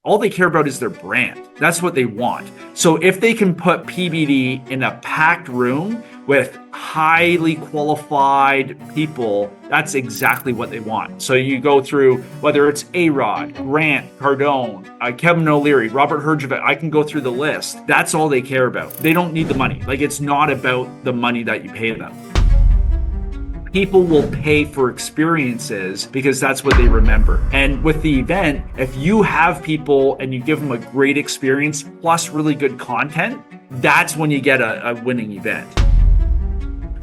All they care about is their brand. That's what they want. So if they can put PBD in a packed room with highly qualified people, that's exactly what they want. So you go through whether it's A-Rod, Grant, Cardone, Kevin O'Leary, Robert Herjavec, I can go through the list. That's all they care about. They don't need the money. Like, it's not about the money that you pay them. People will pay for experiences because that's what they remember. And with the event, if you have people and you give them a great experience plus really good content, that's when you get a winning event.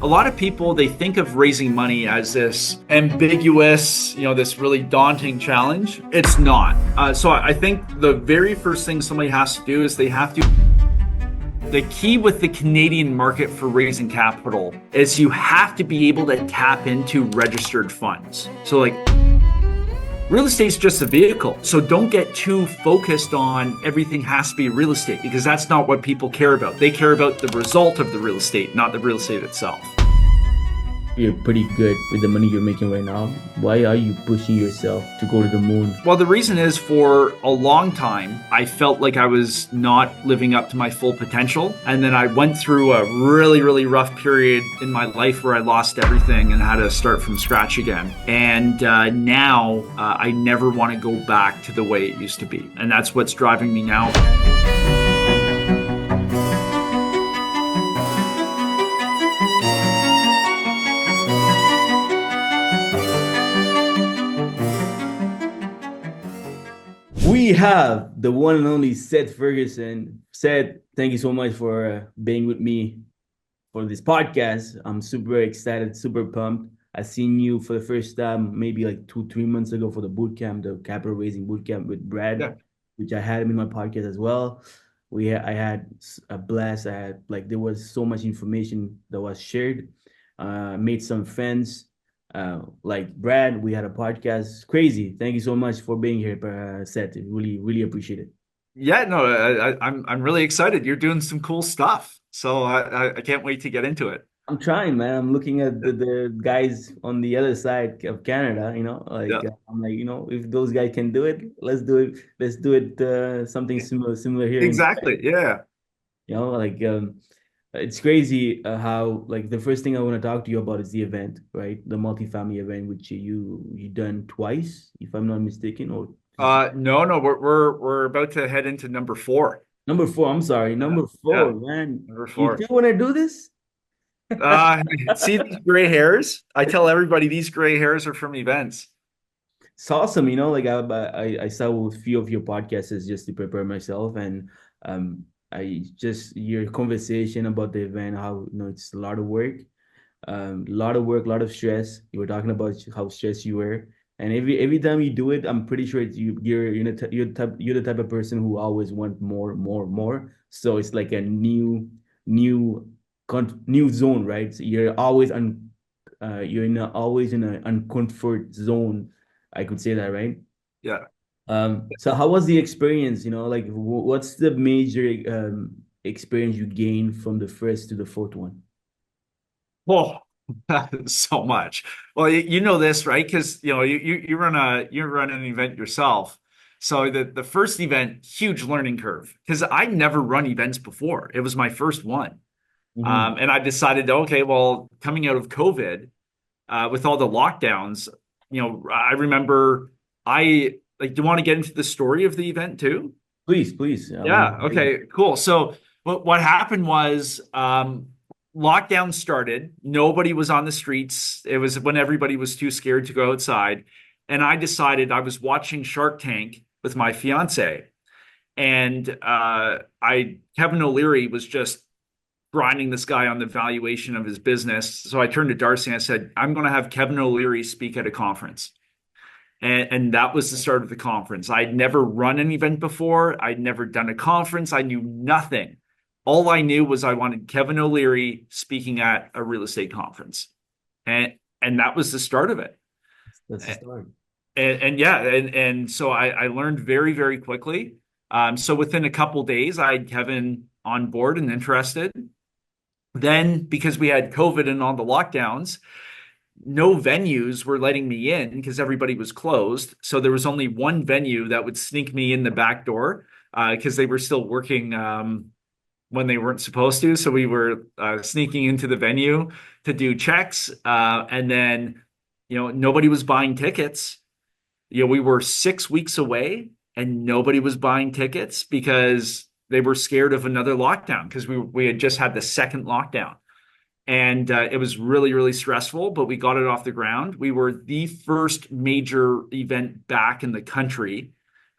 A lot of people, they think of raising money as this ambiguous, this really daunting challenge. It's not. So I think the very first thing somebody has to do is they have to. The key with the Canadian market for raising capital is you have to be able to tap into registered funds. So like, real estate is just a vehicle. So don't get too focused on everything has to be real estate, because that's not what people care about. They care about the result of the real estate, not the real estate itself. You're pretty good with the money you're making right now. Why are you pushing yourself to go to the moon? Well, the reason is, for a long time, I felt like I was not living up to my full potential. And then I went through a really, really rough period in my life where I lost everything and had to start from scratch again. And now I never want to go back to the way it used to be. And that's what's driving me now. We have the one and only Seth Ferguson. Seth, thank you so much for being with me for this podcast. I'm super excited, super pumped. I seen you for the first time maybe like 2-3 months ago for the boot camp, the capital raising boot camp with Brad, Yeah. which I had him in my podcast as well. I had a blast. There was so much information that was shared. Made some friends. Like Brad, we had a podcast. Crazy. Thank you so much for being here, Seth. Really, really appreciate it. Yeah, no, I'm really excited. You're doing some cool stuff. So I can't wait to get into it. I'm trying, man. I'm looking at the guys on the other side of Canada, Yeah, I'm like, if those guys can do it, let's do it. Let's do it, something similar here in, exactly. Yeah. like, it's crazy how, like, the first thing I want to talk to you about is the event, right? The multifamily event, which you done twice, if I'm not mistaken, or No, we're about to head into number four. number four. I'm sorry, Yeah, number yeah, four, man. number You four. still want to do this? Uh, See these gray hairs? I tell everybody these gray hairs are from events. It's awesome, like I saw a few of your podcasts just to prepare myself, and I just your conversation about the event, how it's a lot of work, a lot of stress. You were talking about how stressed you were, and every time you do it, I'm pretty sure you're the type of person who always want more, more, more. So it's like a new new zone, right? So always in an uncomfort zone. I could say that, right? Yeah. So how was the experience? Like what's the major experience you gained from the first to the fourth one? Oh, so much. Well, you know this, right? Because you run an event yourself. So the first event, huge learning curve, because I never run events before. It was my first one. Mhm. And I decided, okay, well, coming out of COVID, with all the lockdowns, I remember do you want to get into the story of the event too? Please, please. I want Yeah. to. Okay, cool. So what happened was, lockdown started. Nobody was on the streets. It was when everybody was too scared to go outside. And I decided, I was watching Shark Tank with my fiance. And Kevin O'Leary was just grinding this guy on the valuation of his business. So I turned to Darcy and I said, I'm going to have Kevin O'Leary speak at a conference. And that was the start of the conference. I'd never run an event before. I'd never done a conference. I knew nothing. All I knew was I wanted Kevin O'Leary speaking at a real estate conference. And that was the start of it. That's the story. And yeah, and so I learned very, very quickly. So within a couple days, I had Kevin on board and interested. Then, because we had COVID and all the lockdowns, no venues were letting me in because everybody was closed. So there was only one venue that would sneak me in the back door because they were still working when they weren't supposed to. So we were sneaking into the venue to do checks. And then, nobody was buying tickets. We were 6 weeks away and nobody was buying tickets because they were scared of another lockdown because we had just had the second lockdown. And it was really, really stressful, but we got it off the ground. We were the first major event back in the country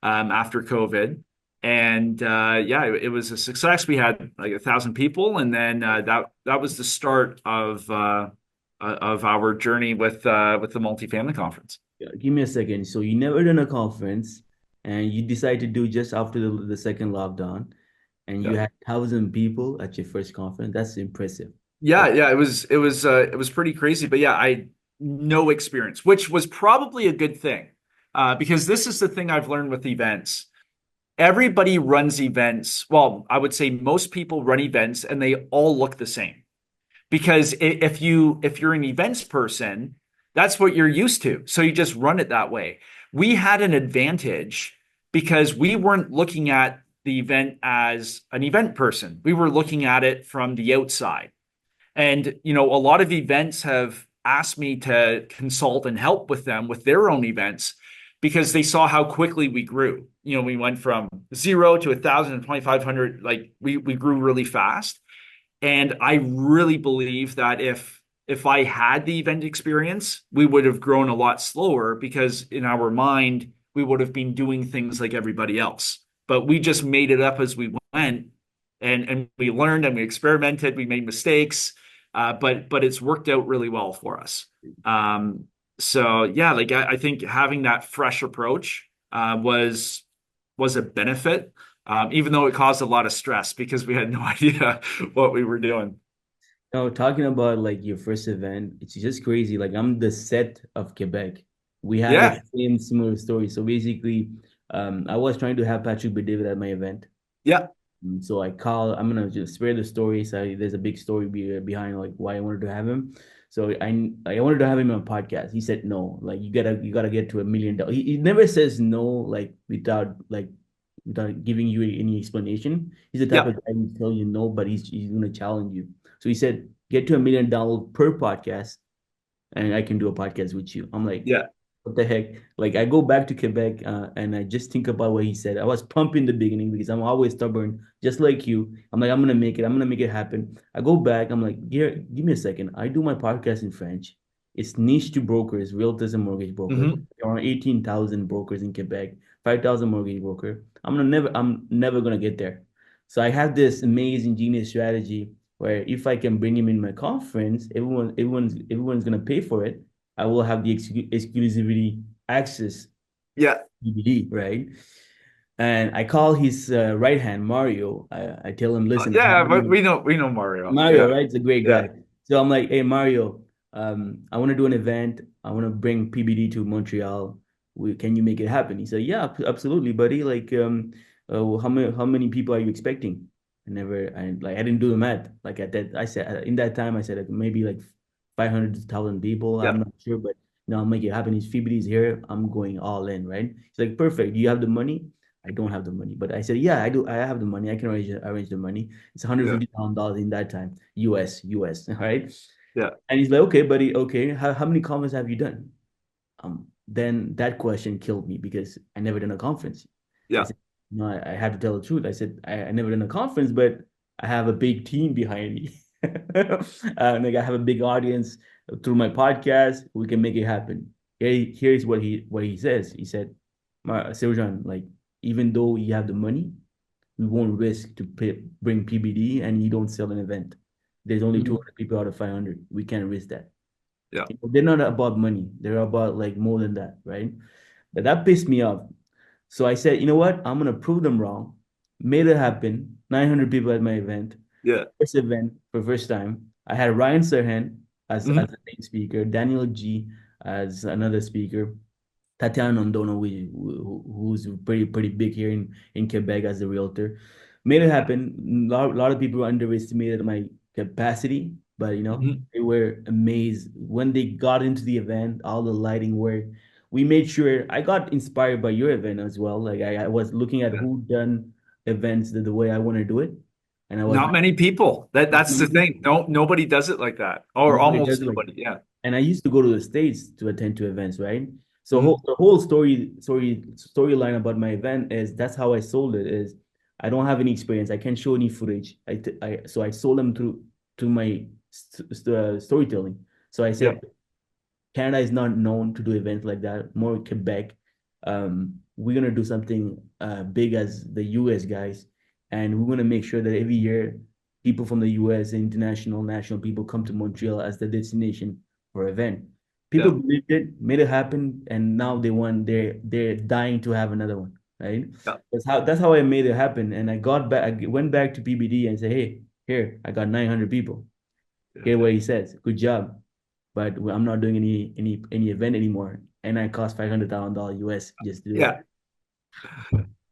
after COVID. And yeah, it was a success. We had like 1,000 people, and then that was the start of our journey with the multifamily conference. Yeah, give me a second. So you never done a conference and you decide to do just after the second lockdown and you Yeah. had 1,000 people at your first conference. That's impressive. Yeah, yeah, it was pretty crazy, but yeah, I no experience, which was probably a good thing, because this is the thing I've learned with events. Everybody runs events. Well, I would say most people run events, and they all look the same. Because if you're an events person, that's what you're used to, so you just run it that way. We had an advantage because we weren't looking at the event as an event person. We were looking at it from the outside. And, a lot of events have asked me to consult and help with them with their own events because they saw how quickly we grew. We went from zero to 1,000 and 2,500. Like we grew really fast. And I really believe that if I had the event experience, we would have grown a lot slower because in our mind, we would have been doing things like everybody else. But we just made it up as we went, and we learned and we experimented, we made mistakes, but it's worked out really well for us. So yeah, like I think having that fresh approach was a benefit, even though it caused a lot of stress because we had no idea what we were doing. Now, talking about like your first event, it's just crazy. Like I'm the Seth of Quebec. We have the Yeah, same similar story. So basically, I was trying to have Patrick David at my event. yeah, So I call. I'm gonna just spare the story. So there's a big story behind like why I wanted to have him. So I wanted to have him on a podcast. He said no. Like you gotta get to $1 million. He never says no like without giving you any explanation. He's the type yeah, of guy who tell you no, but he's gonna challenge you. So he said get to $1 million per podcast, and I can do a podcast with you. I'm like, yeah, what the heck? Like I go back to Quebec and I just think about what he said. I was pumped in the beginning because I'm always stubborn, just like you. I'm like, I'm gonna make it. I'm gonna make it happen. I go back. I'm like, here, give me a second. I do my podcast in French. It's niche to brokers, realtors, and mortgage brokers. hmm There are 18,000 brokers in Quebec, 5,000 mortgage broker. I'm never gonna get there. So I have this amazing genius strategy where if I can bring him in my conference, everyone's gonna pay for it. I will have the exclusivity access yeah, DVD, right? And I call his right hand Mario. I tell him, listen, I have yeah. But we know Mario. Mario, Yeah, right? It's a great yeah, guy. So I'm like, hey Mario, I want to do an event. I want to bring PBD to Montreal. Can you make it happen? He said, yeah, absolutely, buddy. Like, how many people are you expecting? I didn't do the math. Like at that, I said in that time, I said like, maybe like 500,000 people. yeah, I'm not sure, but no, I'll make it happen. His PBD is here. I'm going all in, right? He's like, perfect. Do you have the money? I don't have the money, but I said, yeah, I do. I have the money. I can arrange the money. It's yeah, $150,000 in that time, US, all right? yeah, And he's like, okay, buddy, okay. How many conferences have you done? Then that question killed me because I never done a conference. I yeah. said, no, I had to tell the truth. I said, I never done a conference, but I have a big team behind me. Like I have a big audience through my podcast. We can make it happen. Here's what he says. He said, Serjan, like, even though you have the money, we won't risk to bring PBD and you don't sell an event. There's only Mhm. 200 people out of 500. We can't risk that. Yeah. They're not about money. They're about like more than that, right? But that pissed me off. So I said, you know what? I'm gonna prove them wrong. Made it happen. 900 people at my event. Yeah. First event for first time. I had Ryan Serhan as hmm the main speaker, Daniel G as another speaker, Tatiana Nondono, who's pretty big here in Quebec as a realtor. Made it happen. A lot of people underestimated my capacity, but Mhm. they were amazed when they got into the event, all the lighting work. We made sure I got inspired by your event as well. Like I was looking at Yeah. who done events the way I want to do it. And I was Not many people. not That's many the thing. people. No, nobody does it like that, or Nobody does almost it like nobody. Yeah. and I used to go to the States to attend to events, right? So Mhm. the whole storyline about my event is that's how I sold it is I don't have any experience. I can't show any footage. So I sold them through my storytelling. So I Yeah. said Canada is not known to do events like that, more Quebec. We're gonna do something big as the US guys, and we're gonna make sure that every year people from the US, international, national people come to Montreal as the destination for event. People Yeah. believed it, made it happen, and now they're dying to have another one, right? Yeah. That's how I made it happen. And I went back to PBD and said, hey, here, I got 900 people. Yeah. Hear what he says. Good job, but I'm not doing any event anymore, and I cost $500,000 US just to do it. Yeah.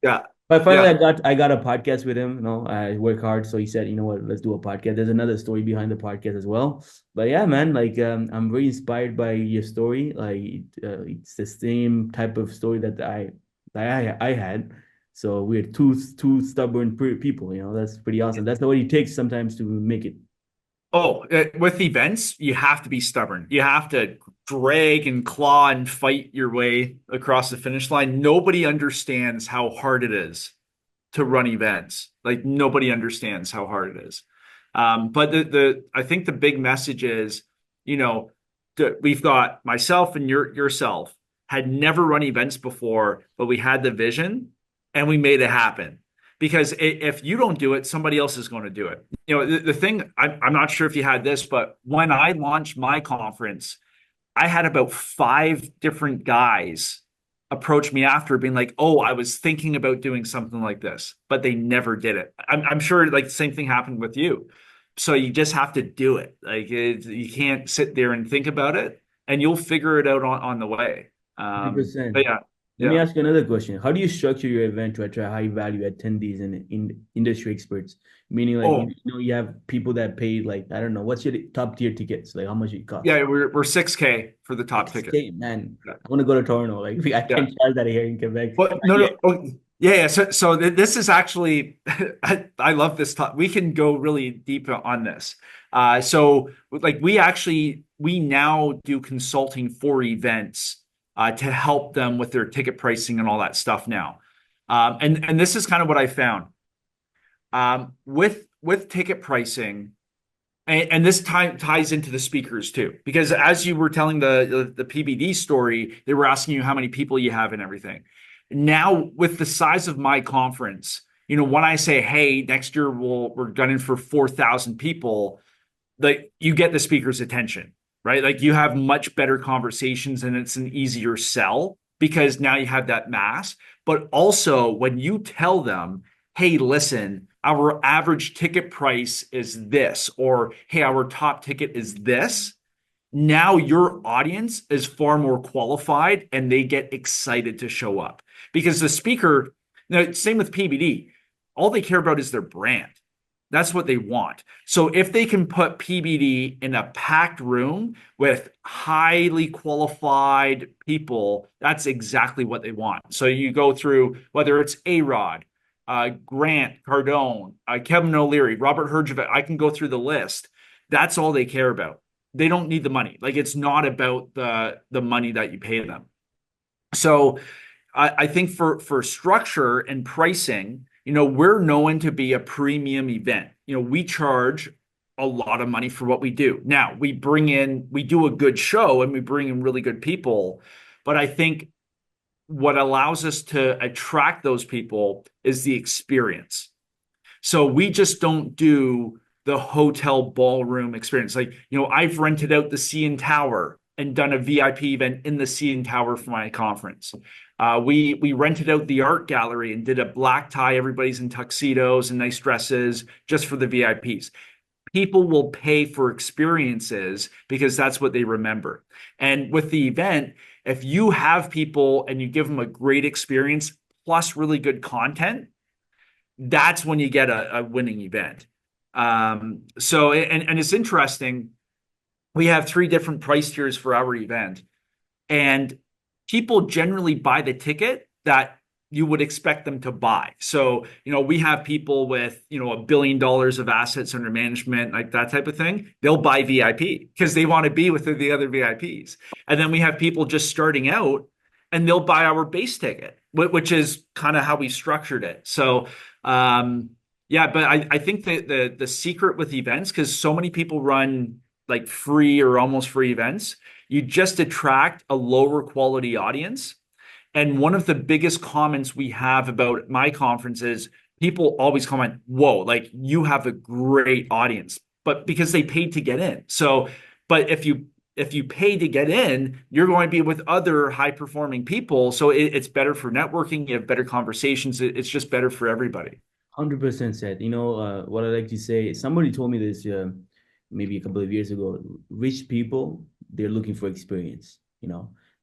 Yeah. But finally, Yeah. I got a podcast with him. I work hard, so he said, you know what, let's do a podcast. There's another story behind the podcast as well. But yeah, man, like I'm very inspired by your story. Like it's the same type of story that I had. So we're two stubborn people. That's pretty awesome. That's what it takes sometimes to make it. Oh, with events, you have to be stubborn. You have to drag and claw and fight your way across the finish line. Nobody understands how hard it is to run events. Like nobody understands how hard it is. But the I think the big message is, you know, we've got myself and yourself had never run events before, but we had the vision and we made it happen. Because if you don't do it, somebody else is going to do it. The thing, I'm not sure if you had this, but when I launched my conference, I had about five different guys approach me after being like, "Oh, I was thinking about doing something like this," but they never did it. I'm sure like the same thing happened with you. So you just have to do it. Like you can't sit there and think about it, and you'll figure it out on the way. But 100%. yeah, Let me yeah. ask you another question. How do you structure your event to attract high value attendees and industry experts? Meaning, like, Oh, you have people that pay, like, I don't know, what's your top tier tickets? Like, how much it costs? yeah. We're 6K for the top ticket. 6K, man. Yeah. I want to go to Toronto. Like, I Yeah. can't charge that here in Quebec. Well, no, Yeah. no. Oh, yeah, yeah. So this is actually, I love this talk. We can go really deep on this. So like we now do consulting for events to help them with their ticket pricing and all that stuff now. And this is kind of what I found. With ticket pricing, and this ties into the speakers too, because as you were telling the PBD story, they were asking you how many people you have and everything. Now, with the size of my conference, when I say, "Hey, next year we're gunning for 4,000 people," like you get the speaker's attention, right? Like you have much better conversations and it's an easier sell because now you have that mass. But also when you tell them, hey, listen, our average ticket price is this, or hey, our top ticket is this. Now your audience is far more qualified and they get excited to show up because the speaker, same with PBD, all they care about is their brand. That's what they want. So if they can put PBD in a packed room with highly qualified people, that's exactly what they want. So you go through whether it's A-Rod, Grant, Cardone, Kevin O'Leary, Robert Herjavec, I can go through the list. That's all they care about. They don't need the money. Like it's not about the money that you pay them. So I think for structure and pricing, we're known to be a premium event. We charge a lot of money for what we do. Now, we do a good show and we bring in really good people, but I think what allows us to attract those people is the experience. So we just don't do the hotel ballroom experience. Like, I've rented out the CN Tower and done a VIP event in the CN Tower for my conference. We rented out the art gallery and did a black tie. Everybody's in tuxedos and nice dresses just for the VIPs. People will pay for experiences because that's what they remember. And with the event, if you have people and you give them a great experience plus really good content, that's when you get a winning event. So and it's interesting. We have three different price tiers for our event, and people generally buy the ticket that you would expect them to buy. So, we have people with, $1 billion of assets under management, like that type of thing. They'll buy VIP because they want to be with the other VIPs. And then we have people just starting out and they'll buy our base ticket, which is kind of how we structured it. So, yeah, but I think that the secret with events, because so many people run like free or almost free events, you just attract a lower quality audience. And one of the biggest comments we have about my conference is people always comment, "Whoa, like you have a great audience," but because they paid to get in. So, but if you pay to get in, you're going to be with other high performing people. So it's better for networking. You have better conversations. It's just better for everybody. 100% said. What I like to say, somebody told me this maybe a couple of years ago. Rich people, they're looking for experience.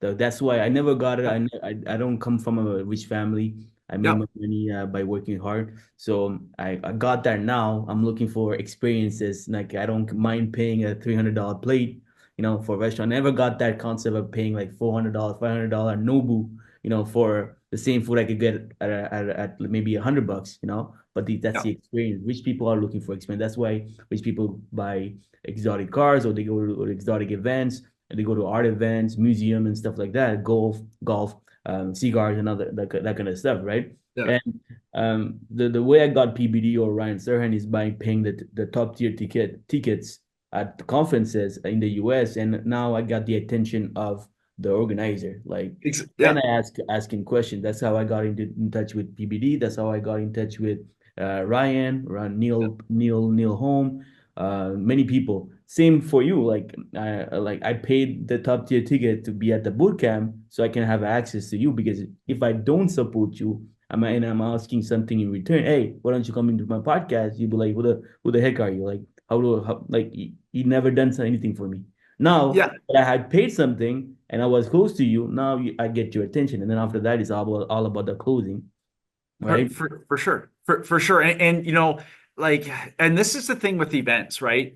That's why I never got it. Yeah, I don't come from a rich family. I made yeah, my money by working hard. So I got that now. I'm looking for experiences. Like I don't mind paying a $300 plate, for a restaurant. I never got that concept of paying like $400, $500 Nobu, for the same food I could get at maybe $100, but that's yeah, the experience. Rich people are looking for experience. That's why rich people buy exotic cars or they go to exotic events and they go to art events, museum and stuff like that, golf, cigars and other that kind of stuff, right? yeah. And the way I got PBD or Ryan Serhan is by paying the top tier tickets at conferences in the US, and now I got the attention of the organizer. Like then Yeah. I asking questions. That's how I got in touch with PBD. That's how I got in touch with Neil Home, many people. Same for you. Like I paid the top tier ticket to be at the boot camp so I can have access to you because if I don't support you, I'm asking something in return. Hey, why don't you come into my podcast? You'd be like, who the heck are you? Like like he never done anything for me. Now Yeah. that I had paid something and I was close to you, now I get your attention, and then after that it's all about the closing, right? For sure. For sure. And like, and this is the thing with events, right?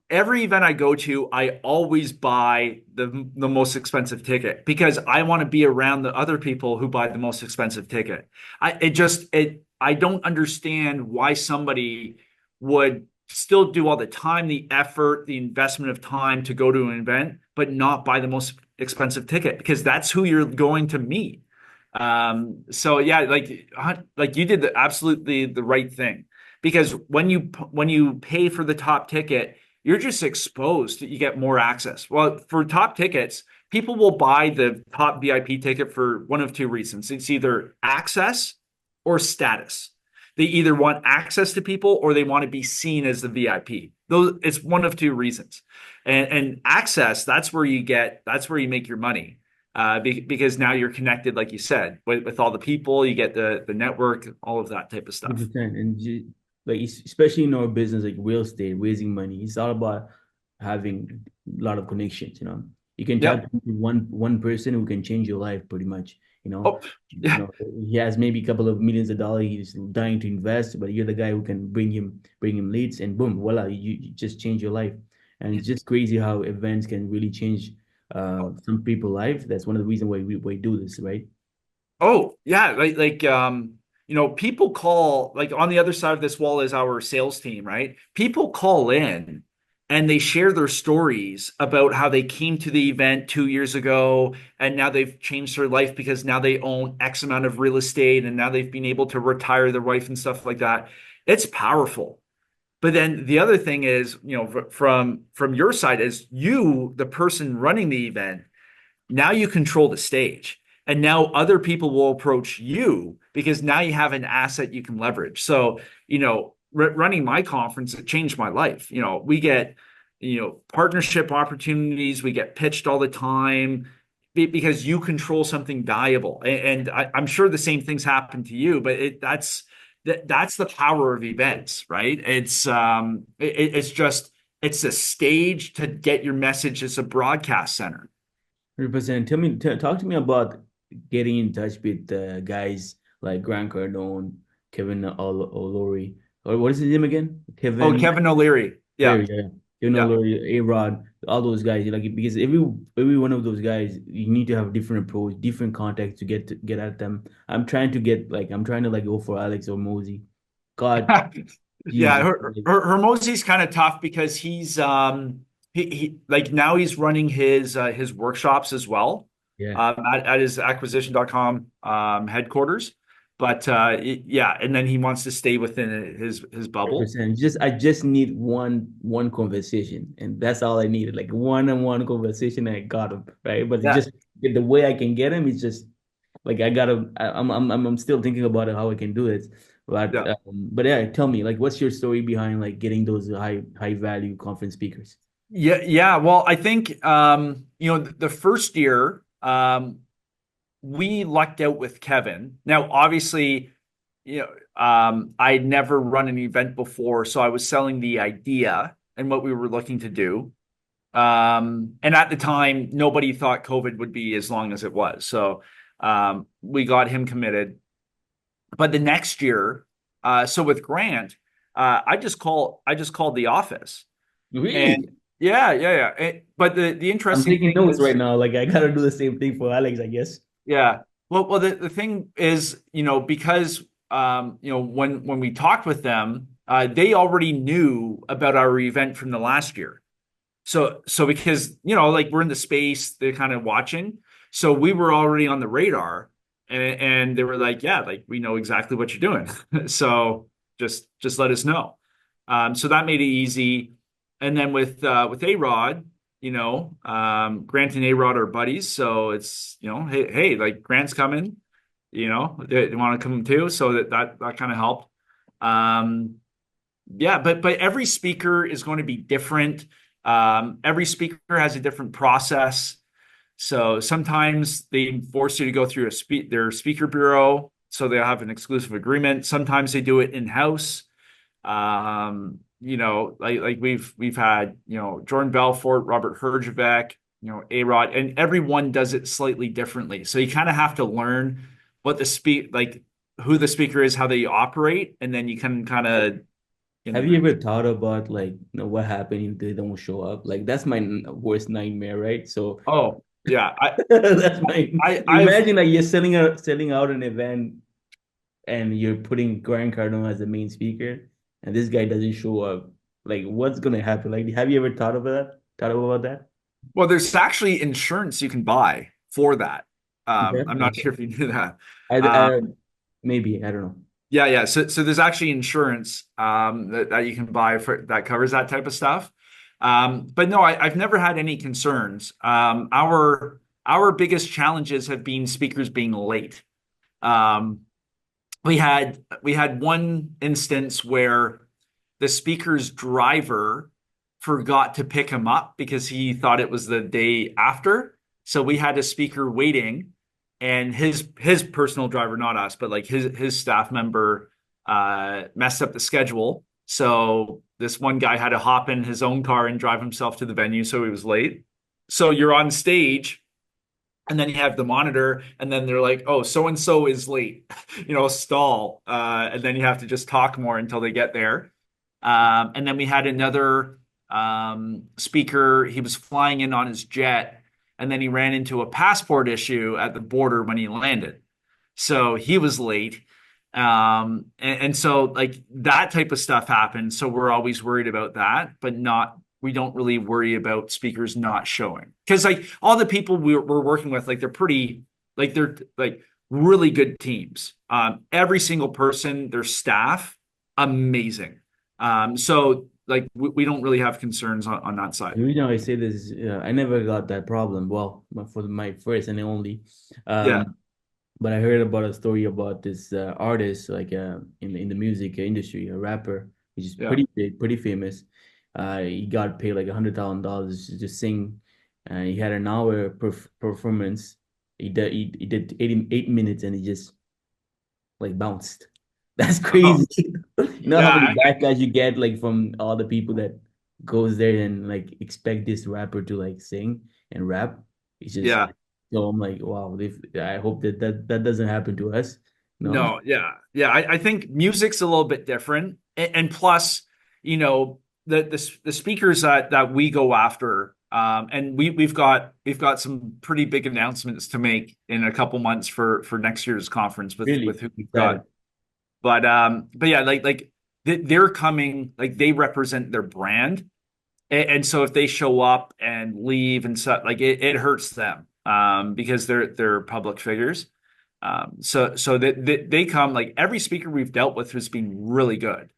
Every event I go to, I always buy the most expensive ticket because I want to be around the other people who buy the most expensive ticket. I don't understand why somebody would still do all the time, the effort, the investment of time to go to an event, but not buy the most expensive ticket because that's who you're going to meet. So yeah, like you did absolutely the right thing because when you pay for the top ticket, you're just exposed. You get more access. Well, for top tickets, people will buy the top VIP ticket for one of two reasons. It's either access or status. They either want access to people or they want to be seen as the VIP. Those it's one of two reasons. And access, that's where you make your money. Because now you're connected, like you said, with all the people, you get the network, all of that type of stuff. 100%. And like especially in our business, like real estate, raising money, it's all about having a lot of connections. You can tap Yep. into one person who can change your life pretty much. You know, Oh, yeah. he has maybe a couple of millions of dollars. He's dying to invest, but you're the guy who can bring him leads, and boom, voila, you just change your life. And it's just crazy how events can really change some people's life. That's one of the reasons why we do this, right? Oh, yeah. People call, like on the other side of this wall is our sales team, right? People call in and they share their stories about how they came to the event 2 years ago and now they've changed their life because now they own X amount of real estate and now they've been able to retire their wife and stuff like that. It's powerful. But then the other thing is, from your side, is you, the person running the event, now you control the stage. And now other people will approach you because now you have an asset you can leverage. So, running my conference, it changed my life. We get, partnership opportunities, we get pitched all the time because you control something valuable. And I'm sure the same things happen to you, but that's the power of events, right? It's a stage to get your message. It's a broadcast center. 100%. Talk to me about getting in touch with guys like Grant Cardone, Kevin O'Leary. or what is his name again? Oh, Kevin. Kevin O'Leary. There Yeah, we go. Kevin yeah. O'Leary, A-Rod, all those guys. Like because every one of those guys, you need to have a different approach, different context to get at them. I'm trying to like go for Alex or Mosey. God, Yeah, Jesus. Hermosi's kind of tough because he like now he's running his workshops as well Yeah. at his acquisition.com headquarters. But yeah, and then he wants to stay within his bubble. 100%. I just need one conversation, and that's all I needed. Like one-on-one conversation, and I got him right. But it's Yeah, just the way I can get him is just like I gotta. I'm still thinking about it, how I can do it. yeah. But yeah, tell me, like, what's your story behind like getting those high value conference speakers? Yeah, yeah. Well, I think the first year we lucked out with Kevin. Now, obviously, I'd never run an event before, so I was selling the idea and what we were looking to do. And at the time, nobody thought COVID would be as long as it was. So we got him committed. But the next year, so with Grant, I just called the office. And Really? but the I'm interesting taking thing notes right is, now. Like I gotta do the same thing for Alex, I guess. yeah. Well, the thing is, because when we talked with them, they already knew about our event from the last year. So because like we're in the space, they're kind of watching. So we were already on the radar, and they were like, yeah, like we know exactly what you're doing. So just let us know. So that made it easy. And then with A-Rod, Grant and A-Rod are buddies, so it's hey, like Grant's coming, they want to come too, so that kind of helped. Um, yeah, but every speaker is going to be different. Every speaker has a different process. So sometimes they force you to go through their speaker bureau, so they'll have an exclusive agreement. Sometimes they do it in-house. Like we've had, Jordan Belfort, Robert Herjavec, A-Rod, and everyone does it slightly differently. So you kind of have to learn what like who the speaker is, how they operate, and then you can kind of, you Have you know, ever thought about like what happened if they don't show up? Like that's my worst nightmare, right? So oh yeah, that's my I've imagine like you're selling out an event and you're putting Grant Cardone as the main speaker, and this guy doesn't show up. Like what's gonna happen? Like have you ever thought of that? Thought about that? well, there's actually insurance you can buy for that. Okay, I'm not okay. sure if you knew that. I maybe I don't know. Yeah. So there's actually insurance that you can buy for that covers that type of stuff. But no, I've never had any concerns. Our biggest challenges have been speakers being late. Um, we had one instance where the speaker's driver forgot to pick him up because he thought it was the day after. So we had a speaker waiting, and his personal driver, not us, but like his staff member, messed up the schedule. So this one guy had to hop in his own car and drive himself to the venue, so he was late. So you're on stage, and then you have the monitor, and then they're like, oh, so and so is late, stall, and then you have to just talk more until they get there. And then we had another speaker. He was flying in on his jet, and then he ran into a passport issue at the border when he landed, so he was late. And so like that type of stuff happens, so we're always worried about that, but not we don't really worry about speakers not showing, because like all the people we're working with, like they're like really good teams. Every single person, their staff, amazing. So like we don't really have concerns on that side. The reason I say this, I never got that problem. Well, for my first and only. Yeah, Um, but I heard about a story about this artist, like in the music industry, a rapper, which is yeah. pretty big, pretty famous. He got paid like $100,000 to just sing. He had an hour performance. He did 8 minutes and he just like bounced. That's Oh, crazy. You know how yeah, many backlash you get like from all the people that goes there and like expect this rapper to like sing and rap. It's just yeah. so I'm like, wow, I hope that doesn't happen to us. No. No, yeah, yeah. I think music's a little bit different. and plus, the speakers that we go after, and we've got some pretty big announcements to make in a couple months for next year's conference with Really who we've excited. got. But yeah, they're coming, like they represent their brand. And so if they show up and leave and stuff, like it hurts them, because they're public figures. So they come, like every speaker we've dealt with has been really good.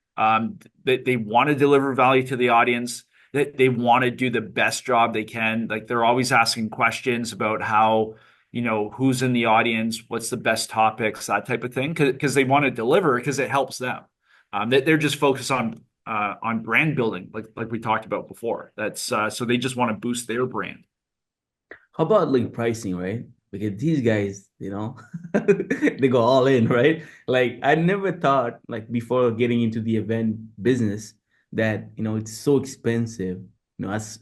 They want to deliver value to the audience. They want to do the best job they can. Like they're always asking questions about how, who's in the audience, what's the best topics, that type of thing, because they want to deliver because it helps them. They're just focused on brand building, like we talked about before. That's so they just want to boost their brand. How about like pricing, right? Because these guys, they go all in, right? Like I never thought, like before getting into the event business, that it's so expensive. As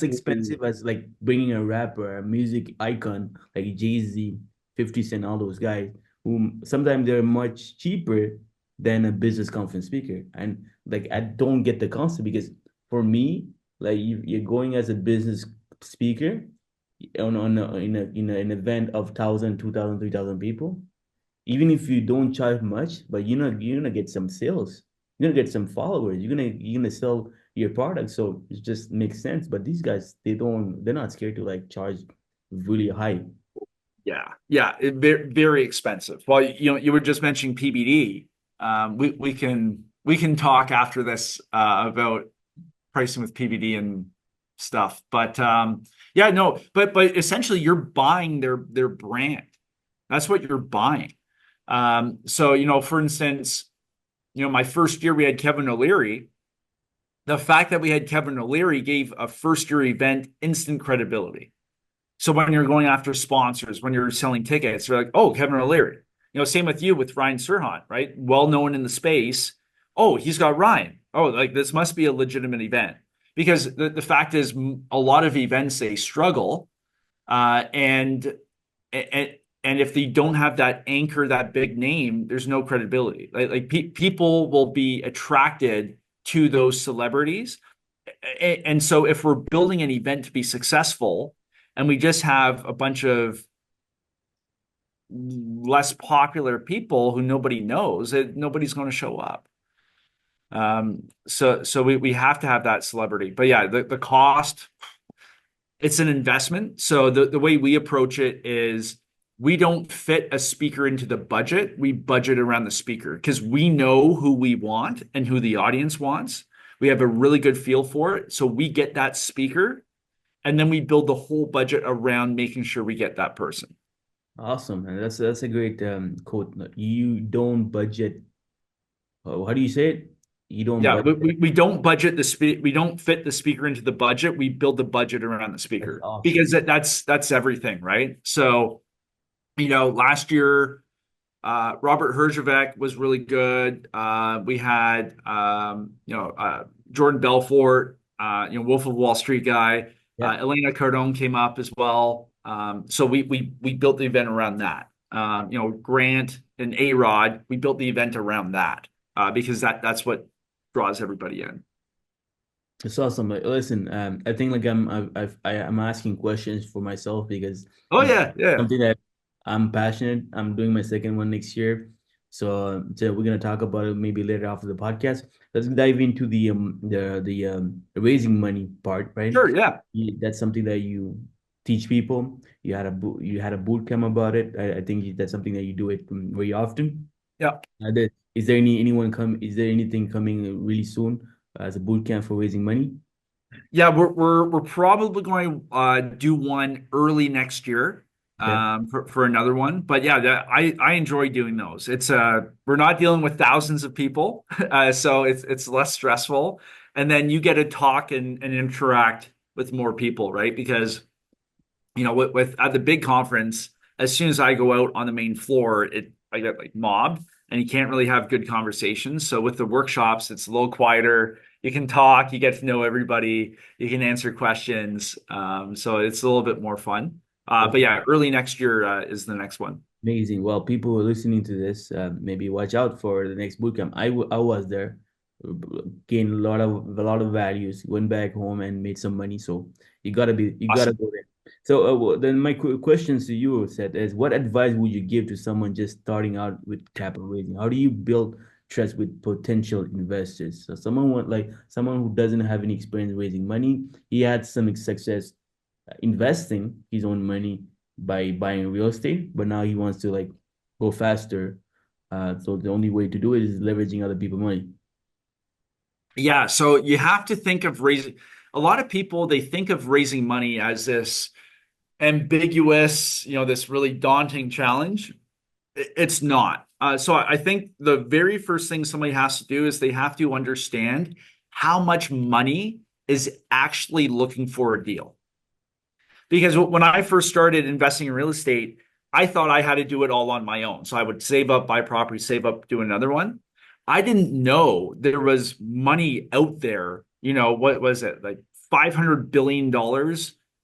expensive as like bringing a rapper, a music icon like Jay-Z, 50 Cent, all those guys, whom sometimes they're much cheaper than a business conference speaker. And like I don't get the concept because for me, like you're going as a business speaker in an event of 1,000, 2,000, 3,000 people, even if you don't charge much, but you're gonna get some sales, you're gonna get some followers, you're gonna sell your product, so it just makes sense. But these guys, they're not scared to like charge really high. Yeah, very, very expensive. Well, you were just mentioning PBD. We can talk after this about pricing with PBD and stuff. But yeah, no, but essentially you're buying their brand. That's what you're buying. So for instance, my first year we had Kevin O'Leary. The fact that we had Kevin O'Leary gave a first year event instant credibility. So when you're going after sponsors, when you're selling tickets, they're like, oh, Kevin O'Leary. Same with you with Ryan Serhant, right? Well known in the space. Oh, he's got Ryan. Oh, like this must be a legitimate event. Because the fact is, a lot of events they struggle, and and if they don't have that anchor, that big name, there's no credibility. People will be attracted to those celebrities, and so if we're building an event to be successful and we just have a bunch of less popular people who nobody knows, nobody's going to show up. So we have to have that celebrity. But yeah, the cost, it's an investment. So the way we approach it is we don't fit a speaker into the budget. We budget around the speaker because we know who we want and who the audience wants. We have a really good feel for it. So we get that speaker and then we build the whole budget around making sure we get that person. Awesome, and that's a great quote. You don't budget. How do you say it? You don't Yeah, we, budget. we, we don't budget we don't fit the speaker into the budget. We build the budget around the That's speaker because awesome. that's everything, right? So, last year, Robert Herjavec was really good. We had, Jordan Belfort, Wolf of Wall Street guy. Yeah. Elena Cardone came up as well. So we built the event around that. Grant and A-Rod, we built the event around that, because that's what draws everybody in. It's awesome. Like, listen, I think like I'm asking questions for myself because Oh it's yeah, yeah, something that I'm passionate. I'm doing my second one next year, so we're gonna talk about it maybe later after the podcast. Let's dive into the raising money part, right? sure, yeah. That's something that you teach people. You had a boot camp about it. I think that's something that you do it very often. Yeah. Is there anyone come? Is there anything coming really soon as a boot camp for raising money? Yeah, we're probably going to do one early next year, Okay, for another one. But yeah, I enjoy doing those. It's we're not dealing with thousands of people, so it's less stressful, and then you get to talk and interact with more people, right? Because with at the big conference, as soon as I go out on the main floor, I get like mobbed, and you can't really have good conversations. So with the workshops, it's a little quieter. You can talk, you get to know everybody, you can answer questions. So it's a little bit more fun. But awesome. yeah, early next year is the next one. Amazing. Well, people who are listening to this, maybe watch out for the next bootcamp. I was there, gained a lot of values, went back home and made some money. So you gotta Awesome. go there. So then my questions to you, Seth, is what advice would you give to someone just starting out with capital raising? How do you build trust with potential investors? So someone who doesn't have any experience raising money, he had some success investing his own money by buying real estate, but now he wants to like go faster. So the only way to do it is leveraging other people's money. Yeah, so you have to think of raising, a lot of people, they think of raising money as this ambiguous, this really daunting challenge. It's not. So I think the very first thing somebody has to do is they have to understand how much money is actually looking for a deal. Because when I first started investing in real estate, I thought I had to do it all on my own. So I would save up, buy property, save up, do another one. I didn't know there was money out there. What was it? Like $500 billion,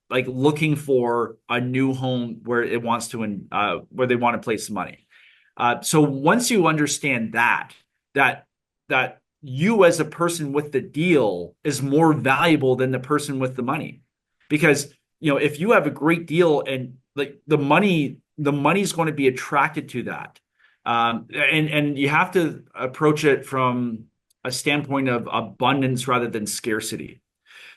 like looking for a new home where it wants to, where they want to place the money. So once you understand that that you as a person with the deal is more valuable than the person with the money, because if you have a great deal and like the money's going to be attracted to that, and you have to approach it from a standpoint of abundance rather than scarcity.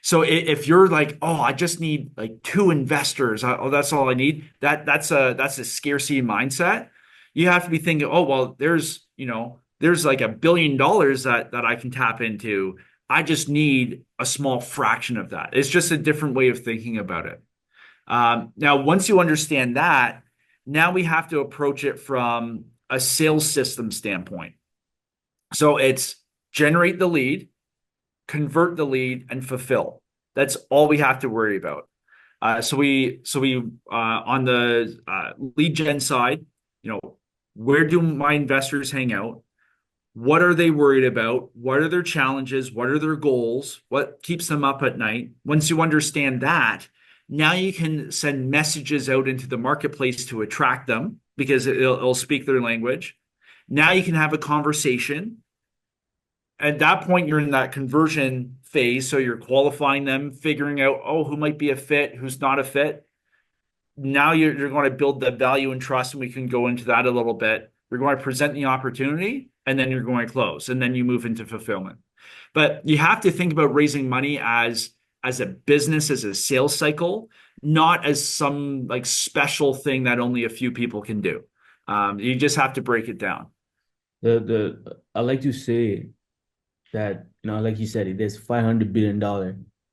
So if you're like, oh, I just need like two investors, oh, that's all I need. That's a scarcity mindset. You have to be thinking, oh, well, there's like $1 billion that I can tap into. I just need a small fraction of that. It's just a different way of thinking about it. Now, once you understand that, now we have to approach it from a sales system standpoint. So it's generate the lead, convert the lead, and fulfill. That's all we have to worry about. So we on the lead gen side, where do my investors hang out? What are they worried about? What are their challenges? What are their goals? What keeps them up at night? Once you understand that, now you can send messages out into the marketplace to attract them because it'll speak their language. Now you can have a conversation. At that point, you're in that conversion phase. So you're qualifying them, figuring out, oh, who might be a fit, who's not a fit. Now you're going to build the value and trust, and we can go into that a little bit. You're going to present the opportunity, and then you're going to close, and then you move into fulfillment. But you have to think about raising money as a business, as a sales cycle, not as some like special thing that only a few people can do. You just have to break it down. The I like to say that, like you said, there's $500 billion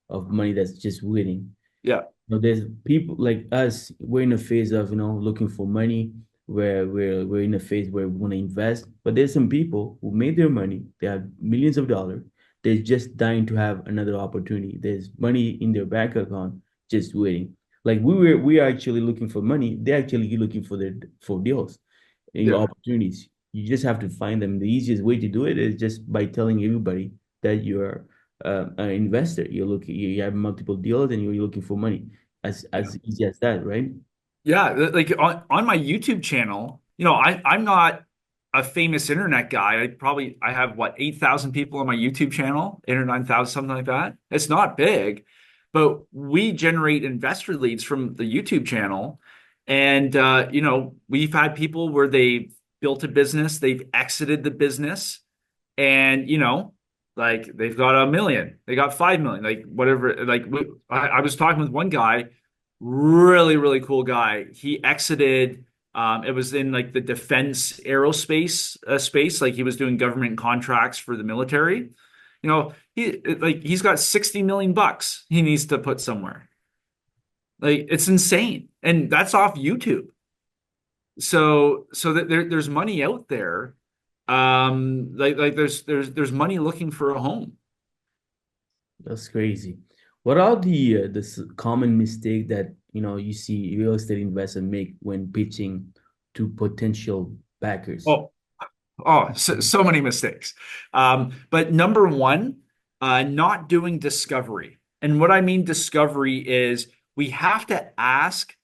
of money that's just waiting. Yeah, There's people like us, we're in a phase of, looking for money, where we're in a phase where we want to invest. But there's some people who made their money, they have millions of dollars, they're just dying to have another opportunity. There's money in their bank account just waiting. Like we are actually looking for money, they're actually looking for deals, yeah. opportunities. You just have to find them. The easiest way to do it is just by telling everybody that you're an investor. You have multiple deals and you're looking for money. As easy as that, right? Yeah, like on my YouTube channel, I'm not a famous internet guy. I have what, 8,000 people on my YouTube channel, 8 or 9,000, something like that. It's not big, but we generate investor leads from the YouTube channel. And we've had people where they built a business, they've exited the business, and like they've got 1 million, they got 5 million, like whatever. Like I was talking with one guy, really, really cool guy. He exited. It was in like the defense aerospace space. Like he was doing government contracts for the military. He's got 60 million bucks he needs to put somewhere. Like it's insane, and that's off YouTube. So that there's money out there. Like there's money looking for a home. That's crazy. What are the common mistake that you see real estate investors make when pitching to potential backers? Oh, so many mistakes. But number one, not doing discovery. And what I mean discovery is we have to ask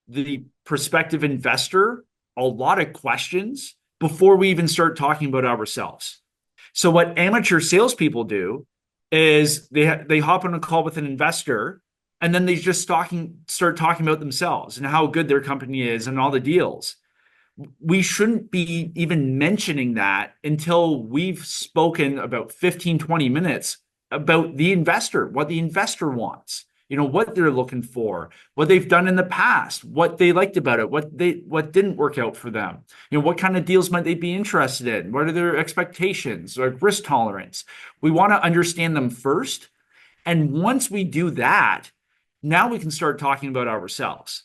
the prospective investor a lot of questions before we even start talking about ourselves. So what amateur salespeople do is they hop on a call with an investor and then they just start talking about themselves and how good their company is and all the deals. We shouldn't be even mentioning that until we've spoken about 15, 20 minutes about the investor, what the investor wants, what they're looking for, what they've done in the past, what they liked about it, what didn't work out for them, what kind of deals might they be interested in, what are their expectations or risk tolerance. We want to understand them first. And once we do that, now we can start talking about ourselves.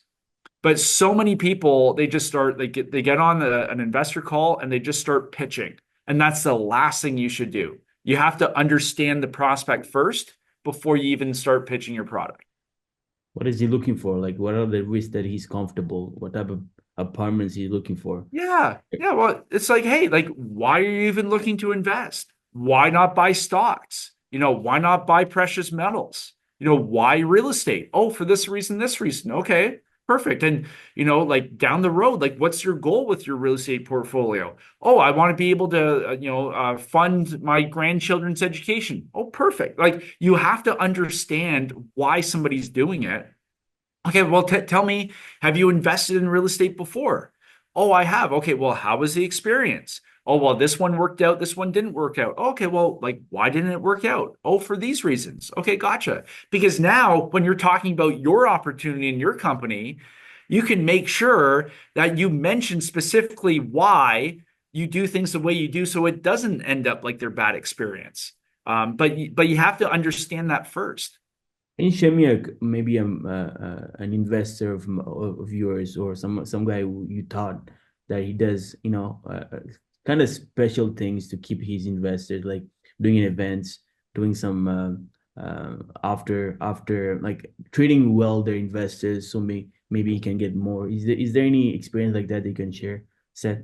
But so many people, they get on an investor call and they just start pitching. And that's the last thing you should do. You have to understand the prospect first before you even start pitching your product. What is he looking for? Like, what are the risks that he's comfortable? What type of apartments he's looking for? Yeah. Yeah. Well, it's like, hey, like, why are you even looking to invest? Why not buy stocks? Why not buy precious metals? Why real estate? Oh, for this reason, this reason. Okay, perfect. And, like down the road, like, what's your goal with your real estate portfolio? Oh, I want to be able to, fund my grandchildren's education. Oh, perfect. Like, you have to understand why somebody's doing it. Okay, well, tell me, have you invested in real estate before? Oh, I have. Okay, well, how was the experience? Oh, well, this one worked out, this one didn't work out. Okay, well, like, why didn't it work out? Oh, for these reasons. Okay, gotcha. Because now, when you're talking about your opportunity in your company, you can make sure that you mention specifically why you do things the way you do so it doesn't end up like their bad experience. But you have to understand that first. Can you share me maybe an investor of yours or some guy who you thought that he does kind of special things to keep his investors, like doing events, doing some after like treating well their investors so maybe he can get more. Is there any experience like that you can share, Seth?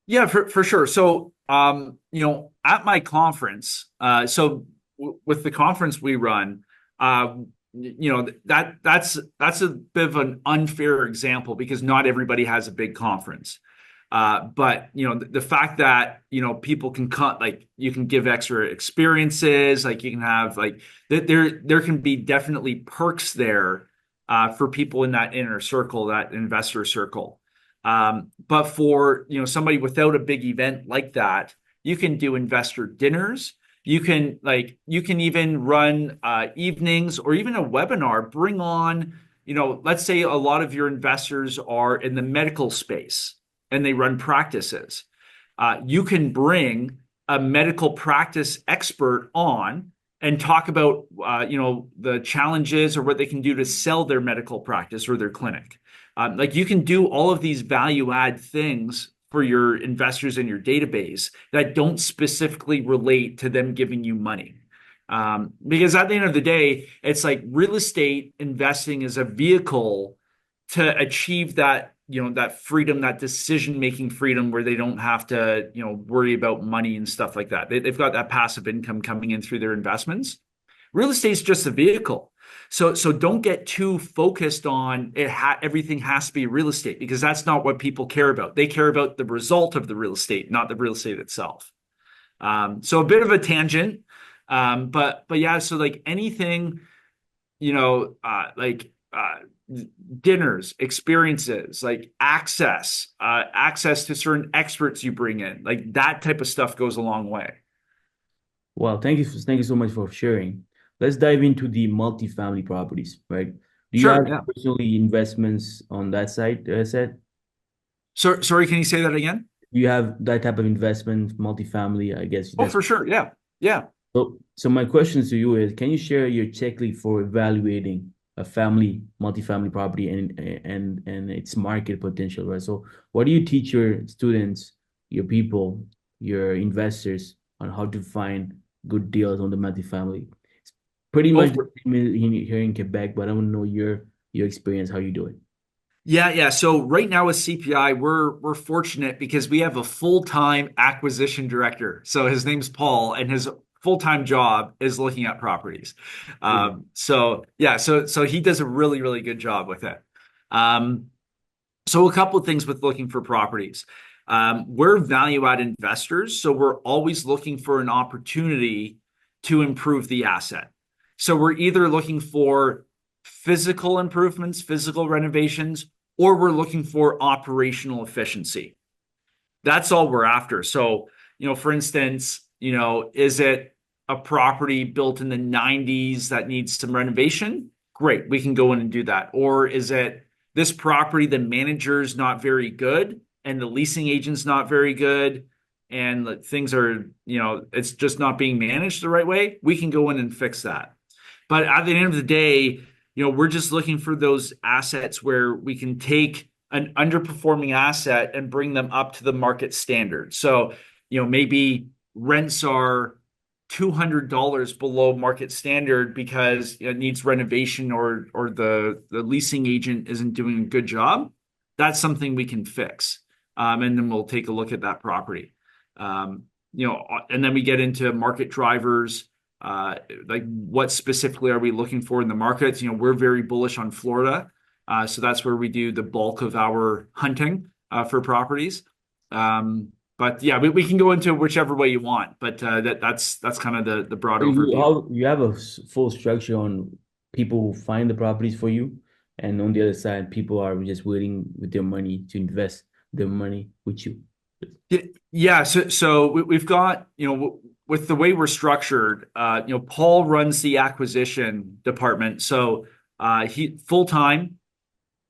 Yeah, for sure. So, at my conference, with the conference we run, that's a bit of an unfair example because not everybody has a big conference. But the fact that people can cut, like, you can give extra experiences, like you can have, like, there can be definitely perks there for people in that inner circle, that investor circle. But for somebody without a big event like that, you can do investor dinners. You can even run evenings or even a webinar. Bring on, let's say a lot of your investors are in the medical space and they run practices. You can bring a medical practice expert on and talk about the challenges or what they can do to sell their medical practice or their clinic. Like, you can do all of these value add things for your investors in your database that don't specifically relate to them giving you money. Because at the end of the day, it's like real estate investing is a vehicle to achieve that freedom, that decision-making freedom where they don't have to, worry about money and stuff like that. They've got that passive income coming in through their investments. Real estate is just a vehicle. So don't get too focused on it. Everything has to be real estate because that's not what people care about. They care about the result of the real estate, not the real estate itself. So a bit of a tangent, but yeah. So like anything, like dinners, experiences, like access to certain experts you bring in, like that type of stuff goes a long way. Well, thank you so much for sharing. Let's dive into the multifamily properties, right? Do you Sure. have Yeah. personally investments on that side, Seth? So sorry, can you say that again? Do you have that type of investment, multifamily? I guess Oh, that's for sure. Yeah. Yeah. so. My question to you is: can you share your checklist for evaluating a multifamily property and its market potential, right? So, what do you teach your students, your people, your investors on how to find good deals on the multifamily? It's pretty Oh, much the same here in Quebec, but I want to know your experience, how you do it. yeah, yeah. So right now with CPI, we're fortunate because we have a full-time acquisition director. So his name's Paul, and his full-time job is looking at properties. So yeah, so he does a really, really good job with it. Um, So a couple of things with looking for properties. We're value add investors, so we're always looking for an opportunity to improve the asset. So we're either looking for physical improvements, physical renovations, or we're looking for operational efficiency. That's all we're after. So, for instance, is it a property built in the 90s that needs some renovation? Great, we can go in and do that. Or is it this property, the manager's not very good and the leasing agent's not very good and things are, it's just not being managed the right way? We can go in and fix that. But at the end of the day, we're just looking for those assets where we can take an underperforming asset and bring them up to the market standard. So, maybe rents are $200 below market standard because it needs renovation or the leasing agent isn't doing a good job. That's something we can fix. And then we'll take a look at that property. And then we get into market drivers, like what specifically are we looking for in the markets? We're very bullish on Florida. So that's where we do the bulk of our hunting for properties. But yeah, we can go into whichever way you want, but that's kind of the broad overview. You have a full structure on people who find the properties for you, and on the other side, people are just waiting with their money to invest their money with you. Yeah, so we've got, with the way we're structured, Paul runs the acquisition department. So he full time,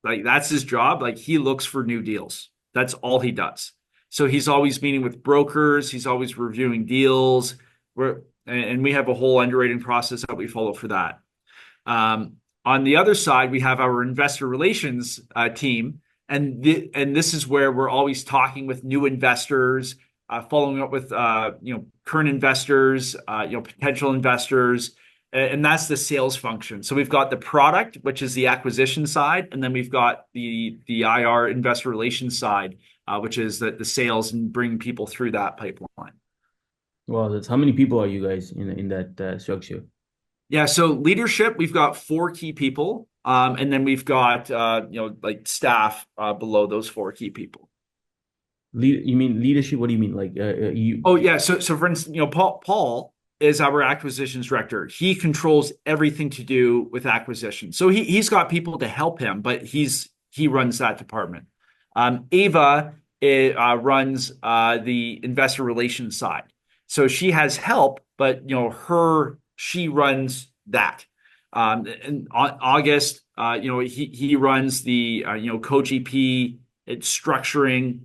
like that's his job. Like he looks for new deals. That's all he does. So he's always meeting with brokers. He's always reviewing deals. And we have a whole underwriting process that we follow for that. On the other side, we have our investor relations team, and this is where we're always talking with new investors, following up with current investors, potential investors, and that's the sales function. So we've got the product, which is the acquisition side, and then we've got the IR investor relations side, which is the sales and bringing people through that pipeline. Well, that's how many people are you guys in that structure? Yeah, so leadership, we've got four key people, and then we've got like staff below those four key people. You mean leadership? What do you mean? Like you? Oh yeah, so for instance, Paul is our acquisitions director. He controls everything to do with acquisition. So he's got people to help him, but he runs that department. Ava runs the investor relations side. So she has help, but she runs that. And August, he runs the co-GP, it's structuring,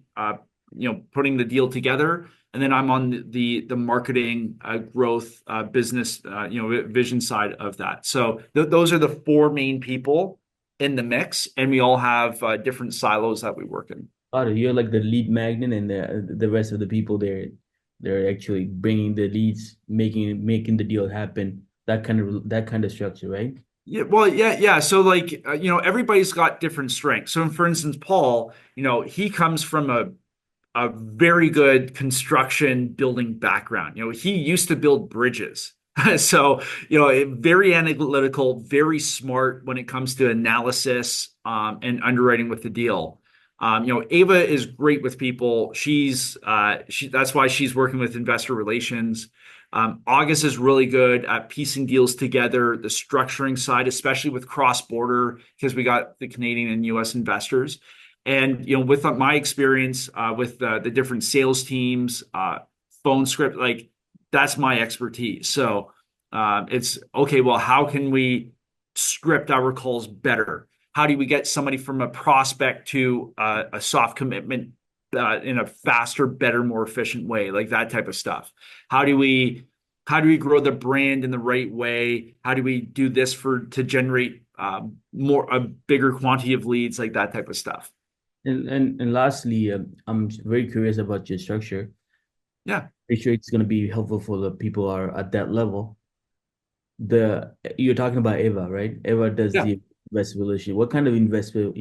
putting the deal together, and then I'm on the marketing, growth, business, vision side of that. So those are the four main people in the mix, and we all have different silos that we work in. Oh, you're like the lead magnet, and the rest of the people they're actually bringing the leads, making the deal happen. That kind of structure, right? Yeah, well, yeah. So like, everybody's got different strengths. So for instance, Paul, he comes from a very good construction building background. He used to build bridges. So, very analytical, very smart when it comes to analysis, and underwriting with the deal. Ava is great with people. That's why she's working with investor relations. August is really good at piecing deals together, the structuring side, especially with cross-border, because we got the Canadian and US investors. And with my experience with the different sales teams, phone script, like that's my expertise. So it's okay. Well, how can we script our calls better? How do we get somebody from a prospect to a soft commitment in a faster, better, more efficient way? Like that type of stuff. How do we grow the brand in the right way? How do we do this to generate a bigger quantity of leads, like that type of stuff? And lastly, I'm very curious about your structure. Yeah. Pretty sure it's going to be helpful for the people are at that level. You're talking about Eva, right? Eva does Yeah. the investor relationship. What kind of investor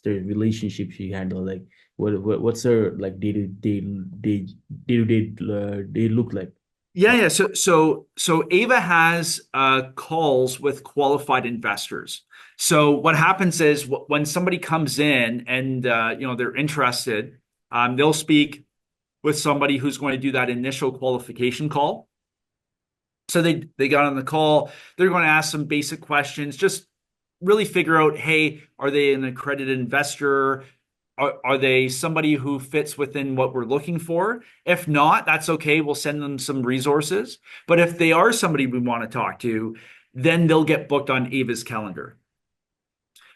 relationship she handle? Like what's her like day look like? Yeah. So Ava has calls with qualified investors. So what happens is when somebody comes in and they're interested, they'll speak with somebody who's going to do that initial qualification call. So they got on the call. They're going to ask some basic questions, just really figure out, hey, are they an accredited investor? Are they somebody who fits within what we're looking for? If not, that's okay. We'll send them some resources. But if they are somebody we want to talk to, then they'll get booked on Ava's calendar.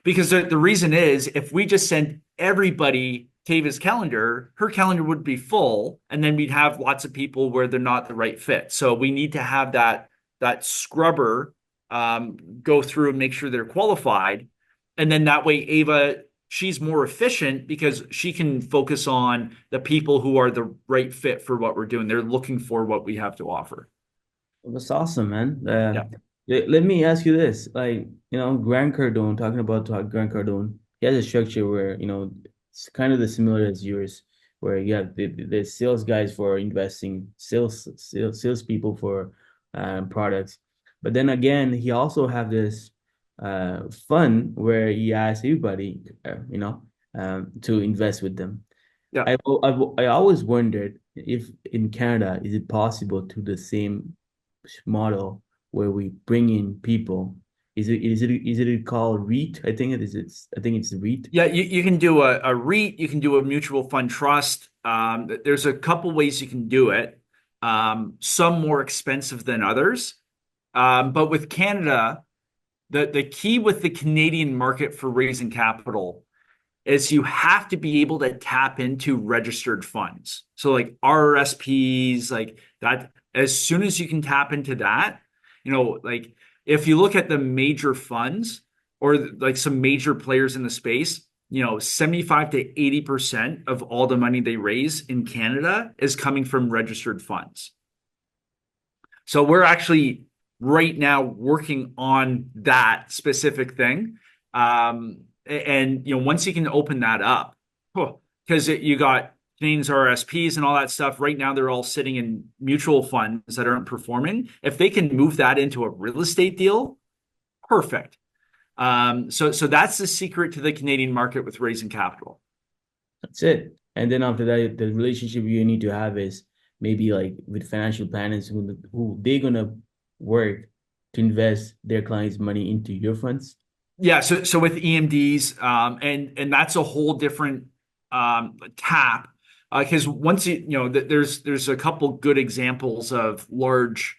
Because the reason is if we just sent everybody Tava's calendar, her calendar would be full, and then we'd have lots of people where they're not the right fit. So we need to have that scrubber go through and make sure they're qualified. And then that way, Ava, she's more efficient because she can focus on the people who are the right fit for what we're doing. They're looking for what we have to offer. That's awesome, man. Yeah. Let me ask you this. Like, Grant Cardone, talking about Grant Cardone, he has a structure where, it's kind of the similar as yours, where you have the sales guys for investing, sales people for products. But then again, he also have this fund where he asks everybody, to invest with them. Yeah. I always wondered if in Canada, is it possible to the same model where we bring in people? Is it called REIT? I think it is. I think it's REIT. Yeah, you can do a REIT, you can do a mutual fund trust. There's a couple ways you can do it. Some more expensive than others. But with Canada, the key with the Canadian market for raising capital is you have to be able to tap into registered funds. So like RRSPs, like that, as soon as you can tap into that, like if you look at the major funds or like some major players in the space, 75 to 80% of all the money they raise in Canada is coming from registered funds. So we're actually right now working on that specific thing. And once you can open that up, because you got Canadians RSPs and all that stuff. Right now, they're all sitting in mutual funds that aren't performing. If they can move that into a real estate deal, perfect. So that's the secret to the Canadian market with raising capital. That's it. And then after that, the relationship you need to have is maybe like with financial planners who they're gonna work to invest their clients' money into your funds. Yeah, so with EMDs, and that's a whole different tap because once there's a couple good examples of large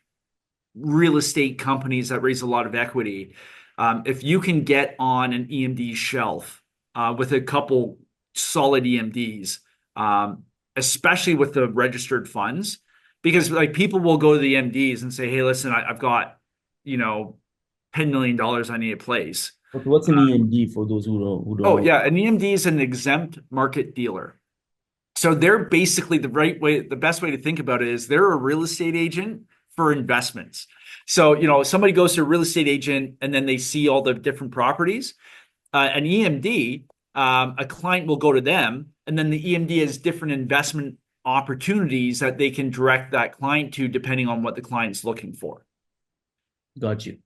real estate companies that raise a lot of equity. If you can get on an EMD shelf with a couple solid EMDs, especially with the registered funds, because like people will go to the EMDs and say, "Hey, listen, I've got you know $10 million I need a place." What's an EMD for those who don't Oh know? yeah, an EMD is an exempt market dealer. So they're basically the best way to think about it is they're a real estate agent for investments. So, somebody goes to a real estate agent and then they see all the different properties. An EMD, a client will go to them, and then the EMD has different investment opportunities that they can direct that client to depending on what the client's looking for. Got you.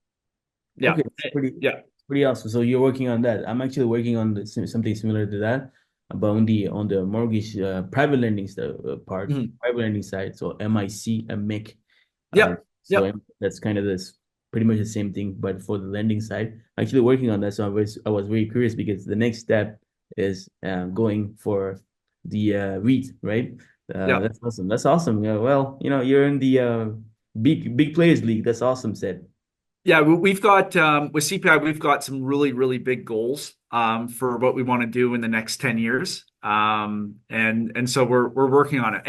Yeah. Okay, it's Yeah. pretty awesome. So you're working on that. I'm actually working on something similar to that, but on the mortgage private lending part, Mhm. private lending side. So MIC and MIC. Yep. So Yep. that's kind of this pretty much the same thing, but for the lending side, actually working on that. So I was very curious because the next step is going for the REIT, right? Yeah. That's awesome. That's awesome. Yeah, well, you're in the big players league. That's awesome, said. Yeah, we've got with CPI, we've got some really, really big goals for what we want to do in the next 10 years. And so we're working on it.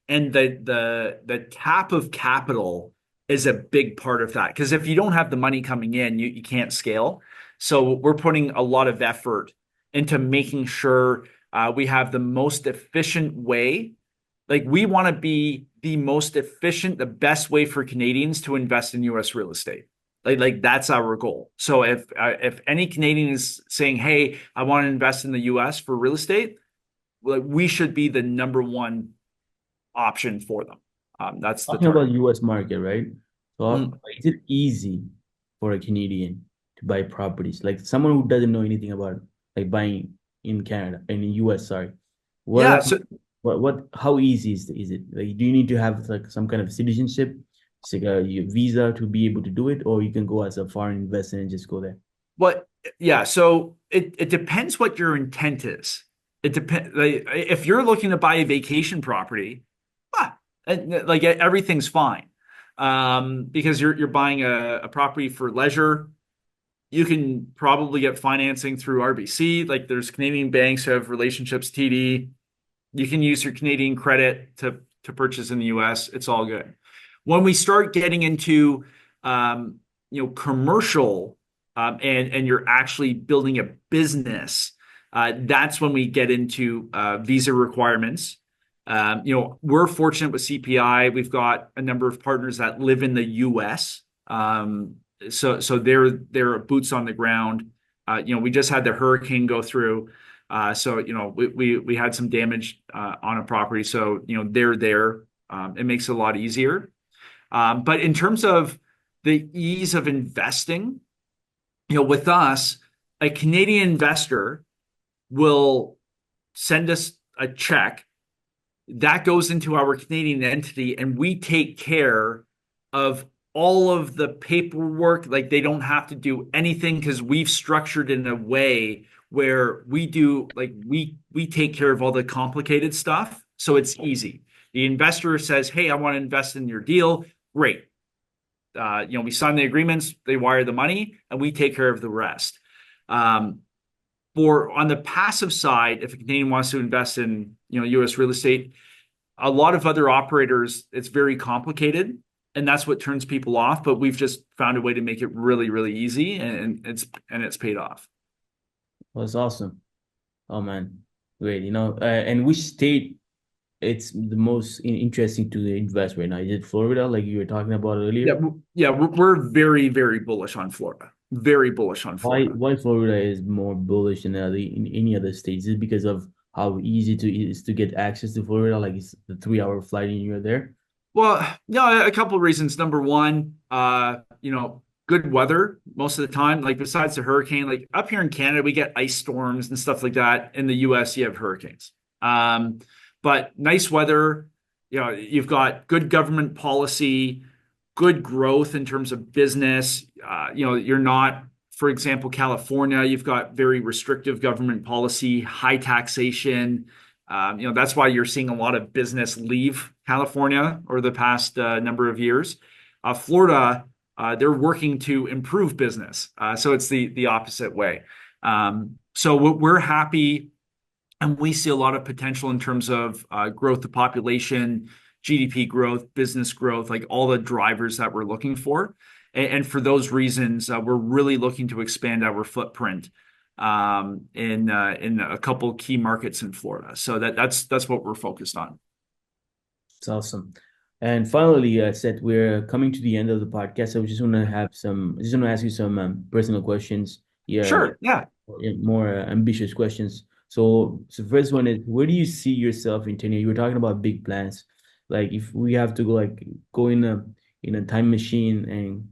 And the tap of capital is a big part of that. Because if you don't have the money coming in, you can't scale. So we're putting a lot of effort into making sure we have the most efficient way. Like we want to be the most efficient, the best way for Canadians to invest in US real estate. Like that's our goal. So if any Canadian is saying, "Hey, I want to invest in the U.S. for real estate," like we should be the number one option for them. That's the Talking about target. US market, right? So Mhm. is it easy for a Canadian to buy properties? Like someone who doesn't know anything about like buying in Canada, in the US, sorry. What Yeah, are so how easy is it? Like, do you need to have like some kind of citizenship, it's like your visa to be able to do it, or you can go as a foreign investor and just go there? what yeah, so it depends what your intent is. It depends, like, if you're looking to buy a vacation property, ah, like everything's fine. Because you're buying a property for leisure. You can probably get financing through RBC. Like there's Canadian banks who have relationships, TD. You can use your Canadian credit to purchase in the US. It's all good. When we start getting into commercial, and you're actually building a business, that's when we get into visa requirements. We're fortunate with CPI. We've got a number of partners that live in the US. So they're boots on the ground. We just had the hurricane go through. So we had some damage on a property. So they're there. It makes it a lot easier. But in terms of the ease of investing, with us, a Canadian investor will send us a check that goes into our Canadian entity, and we take care of all of the paperwork. Like they don't have to do anything because we've structured in a way where we do like we take care of all the complicated stuff. So it's easy. The investor says, "Hey, I want to invest in your deal." Great. We sign the agreements, they wire the money, and we take care of the rest. Um, for on the passive side, if a Canadian wants to invest in U.S. real estate, a lot of other operators, it's very complicated, and that's what turns people off. But we've just found a way to make it really, really easy, and it's paid off. Well, that's awesome. Oh man, great. And which state it's the most interesting to invest right now? Is it Florida, like you were talking about Yeah, earlier? yeah, we're very, very bullish on Florida. Very bullish on Why Florida. why Florida is more bullish than in any other states? Is it because of how easy it is to get access to Florida? Like it's the 3 hour flight and you're there. Well, no, a couple of reasons. Number one, good weather most of the time. Like besides the hurricane, like up here in Canada, we get ice storms and stuff like that. In the US, you have hurricanes. Um, but nice weather, you've got good government policy, good growth in terms of business. You're not, for example, California, you've got very restrictive government policy, high taxation. That's why you're seeing a lot of business leave California over the past number of years. Florida, they're working to improve business. So it's the opposite way. So we're happy, and we see a lot of potential in terms of growth of population, GDP growth, business growth, like all the drivers that we're looking for. And for those reasons, we're really looking to expand our footprint in a couple key markets in Florida. So that's what we're focused on. It's awesome. And finally, Seth, we're coming to the end of the podcast. So I just want to ask you some personal questions. Yeah, Sure. Yeah. more ambitious questions. So first one is, where do you see yourself in 10 years? You were talking about big plans. Like if we have to go in a time machine and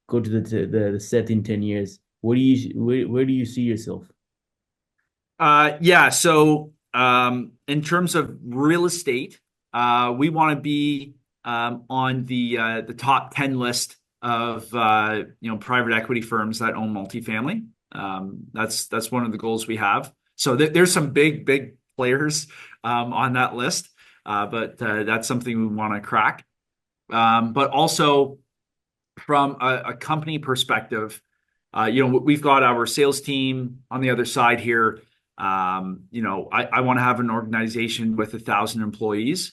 go to the set in 10 years, where do you see yourself? Yeah. So in terms of real estate, we want to be on the top 10 list of private equity firms that own multifamily. That's one of the goals we have. So there's some big players on that list, but that's something we want to crack. But also from a company perspective, we've got our sales team on the other side here. I want to have an organization with 1,000 employees.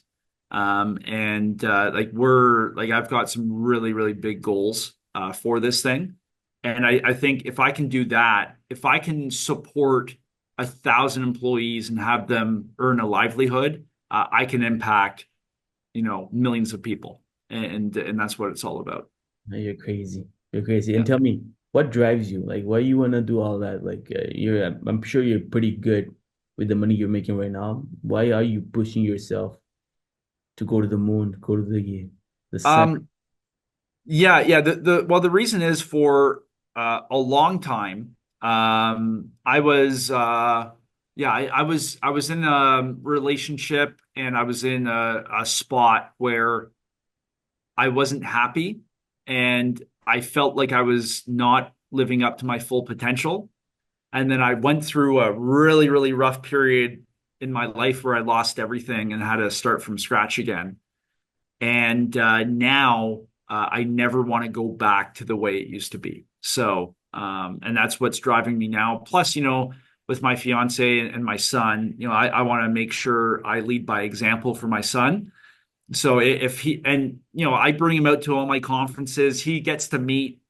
And I've got some really, really big goals for this thing. And I think if I can do that, if I can support 1,000 employees and have them earn a livelihood, I can impact, millions of people. And that's what it's all about. No, you're crazy. You're crazy. And Yeah. tell me, what drives you? Like, why you want to do all that? Like, I'm sure you're pretty good with the money you're making right now. Why are you pushing yourself to go to the moon, go to the sun? Yeah, yeah. The reason is for a long time. I was yeah, I was in a relationship and I was in a spot where I wasn't happy and I felt like I was not living up to my full potential. And then I went through a really, really rough period in my life where I lost everything and had to start from scratch again. And now I never want to go back to the way it used to be. So, and that's what's driving me now. Plus, with my fiance and my son, I want to make sure I lead by example for my son. So if he, and I bring him out to all my conferences, he gets to meet,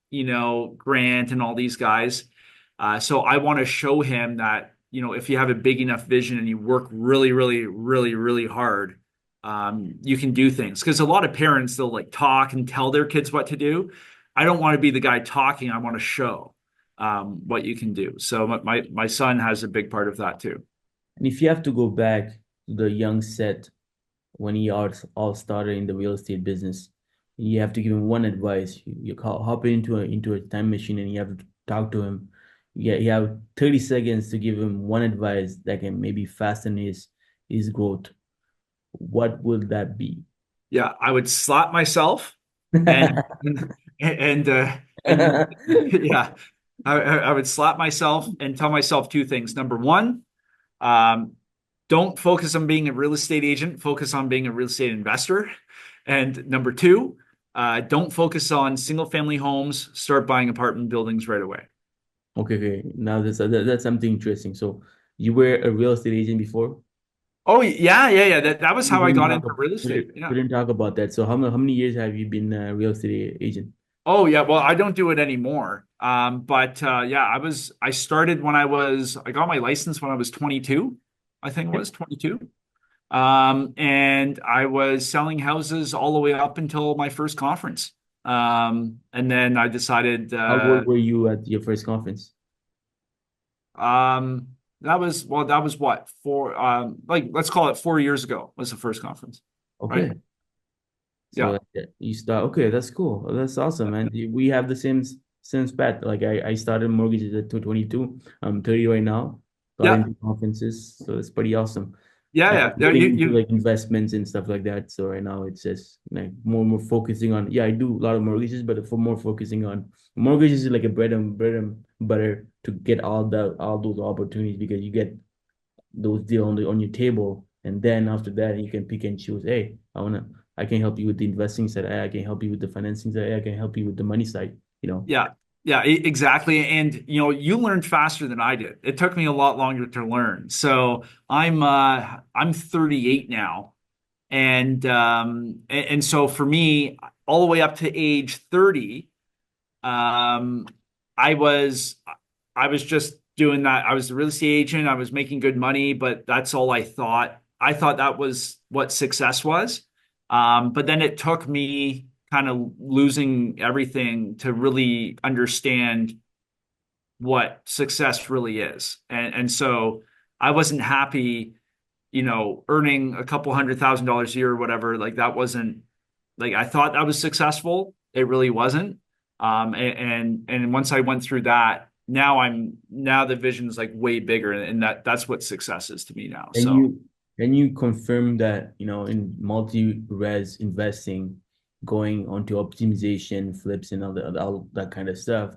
Grant and all these guys. So I want to show him that, if you have a big enough vision and you work really, really, really, really hard, you can do things. Because a lot of parents, they'll like talk and tell their kids what to do. I don't want to be the guy talking. I want to show what you can do. So my son has a big part of that too. And if you have to go back to the young Seth when he all started in the real estate business, you have to give him one advice. You hop into a time machine and you have to talk to him. You have 30 seconds to give him one advice that can maybe fasten his growth. What would that be? Yeah, I would slap myself and and yeah, I would slap myself and tell myself two things. Number one, um, don't focus on being a real estate agent, focus on being a real estate investor. And number two, don't focus on single family homes, start buying apartment buildings right away. Okay, okay. Now that's something interesting. So you were a real estate agent before? Oh yeah, yeah, yeah. That was We how I didn't got talk into real we estate. didn't, Yeah. we didn't talk about that. So how many years have you been a real estate agent? Oh yeah, well, I don't do it anymore. But yeah, I started when I got my license when I was 22. I think it Okay. was 22. And I was selling houses all the way up until my first conference. And then I decided How old were you at your first conference? that was what, like let's call it 4 years ago was the first conference. Right? Okay. So Yeah. you start, okay, that's cool. That's awesome, man. We have the same path. Like I started mortgages at 22. I'm 30 right now. Got Yeah. into conferences, so it's pretty awesome. Yeah, And yeah. I'm Yeah, getting into like investments and stuff like that. So right now it's just like more focusing on, yeah, I do a lot of mortgages, but for more focusing on mortgages is like a bread and butter to get all those opportunities because you get those deal on your table, and then after that you can pick and choose. Hey, I can help you with the investing side. Hey, I can help you with the financing side. Hey, I can help you with the money side. You know. Yeah, yeah, exactly. And you learned faster than I did. It took me a lot longer to learn. So I'm 38 now, and so for me, all the way up to age 30, um, I was I was just doing that. I was a real estate agent. I was making good money, but that's all I thought. I thought that was what success was. But then it took me kind of losing everything to really understand what success really is. And so I wasn't happy, earning a couple $100,000 a year or whatever. Like that wasn't like I thought that was successful. It really wasn't. And once I went through that, now the vision is like way bigger, and that's what success is to me now. And So you confirm that in multi-res investing, going onto optimization, flips, and all that kind of stuff,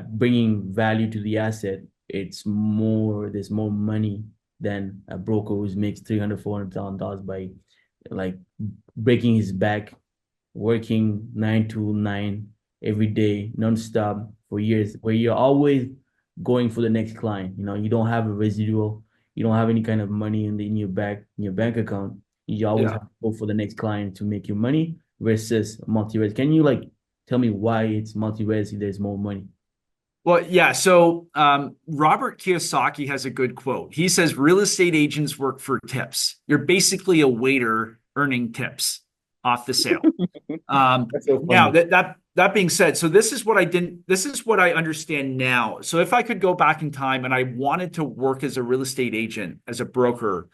bringing value to the asset, there's more money than a broker who makes 300 $400,000 by like breaking his back, working 9 to 9 every day nonstop for years, where you're always going for the next client. You don't have a residual, you don't have any kind of money in your bank account. You always have yeah. to go for the next client to make your money versus multi-res. Can you like tell me why it's multi-res if there's more money? Well, yeah. So Robert Kiyosaki has a good quote. He says, "Real estate agents work for tips. You're basically a waiter earning tips off the sale." That's so Now funny. that being said, so this is what I didn't. This is what I understand now. So if I could go back in time and I wanted to work as a real estate agent, as a broker,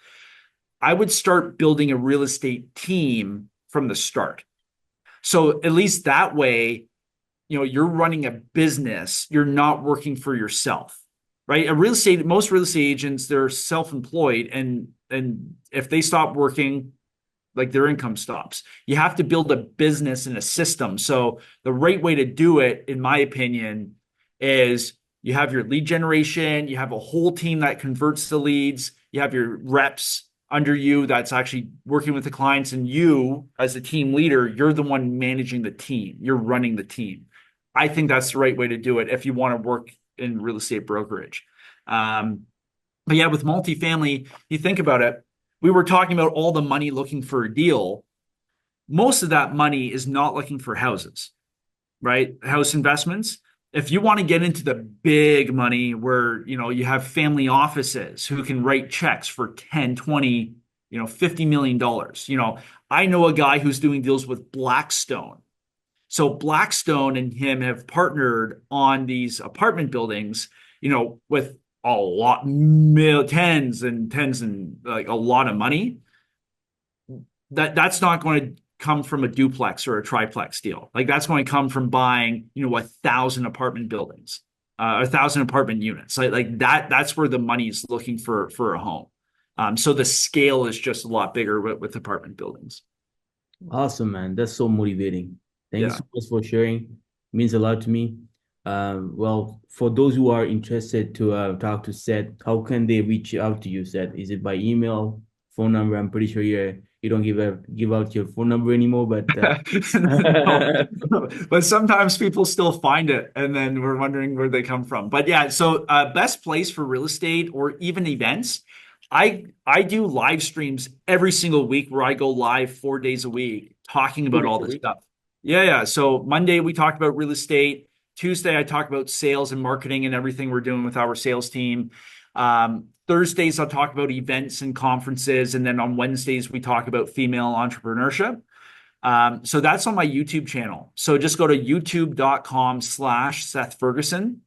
I would start building a real estate team from the start. So at least that way, you're running a business. You're not working for yourself, right? Most real estate agents, they're self-employed, and if they stop working, like their income stops. You have to build a business and a system. So the right way to do it, in my opinion, is you have your lead generation, you have a whole team that converts the leads, you have your reps under you that's actually working with the clients, and you, as the team leader, you're the one managing the team. You're running the team. I think that's the right way to do it if you want to work in real estate brokerage. Um, but yeah, with multifamily, you think about it, we were talking about all the money looking for a deal. Most of that money is not looking for houses, right? House investments. If you want to get into the big money where, you have family offices who can write checks for 10, 20, $50 million. I know a guy who's doing deals with Blackstone. So Blackstone and him have partnered on these apartment buildings, with a lot, tens and tens and like a lot of money. That's not going to come from a duplex or a triplex deal. Like that's going to come from buying, 1,000 apartment buildings, 1,000 apartment units. Like that. That's where the money is looking for a home. So the scale is just a lot bigger with apartment buildings. Awesome, man. That's so motivating. Thank you Yeah. so much for sharing. It means a lot to me. Well, for those who are interested to talk to Seth, how can they reach out to you, Seth? Is it by email, phone number? I'm pretty sure you don't give out your phone number anymore, but No, but sometimes people still find it and then we're wondering where they come from. But yeah, so best place for real estate or even events. I do live streams every single week where I go live 4 days a week talking about all this stuff. Yeah, yeah. So Monday we talk about real estate. Tuesday I talk about sales and marketing and everything we're doing with our sales team. Thursdays I'll talk about events and conferences, and then on Wednesdays we talk about female entrepreneurship. So that's on my YouTube channel. So just go to youtube.com/Seth Ferguson,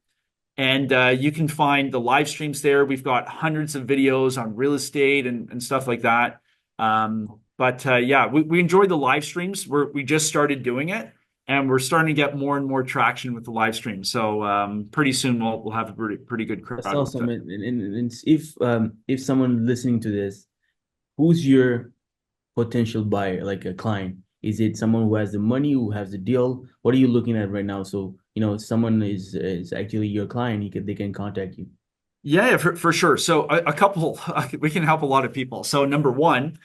and you can find the live streams there. We've got hundreds of videos on real estate and stuff like that. But yeah, we enjoy the live streams. We just started doing it, and we're starting to get more and more traction with the live stream. So pretty soon we'll have a pretty good that's crowd with awesome. it. And if someone listening to this, who's your potential buyer, like a client? Is it someone who has the money, who has the deal? What are you looking at right now? So, someone is actually your client, they can contact you. Yeah, for sure. So a couple, we can help a lot of people. So number one,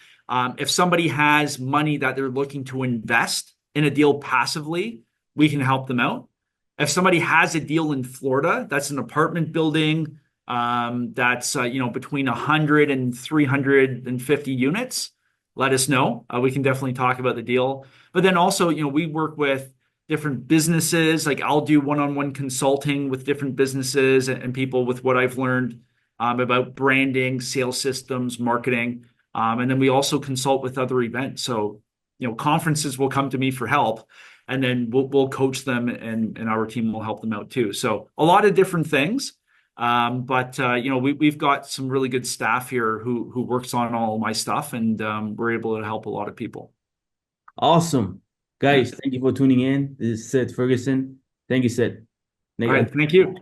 if somebody has money that they're looking to invest in a deal passively, we can help them out. If somebody has a deal in Florida, that's an apartment building, that's between 100 and 350 units, let us know. We can definitely talk about the deal. But then also, we work with different businesses. Like I'll do one-on-one consulting with different businesses and people with what I've learned about branding, sales systems, marketing. And then we also consult with other events. So, conferences will come to me for help, and then we'll coach them, and our team will help them out too. So a lot of different things. But we've got some really good staff here who works on all my stuff, and we're able to help a lot of people. Awesome. Yeah. Guys, thank you for tuning in. This is Seth Ferguson. Thank you, Seth. All right. Thank you.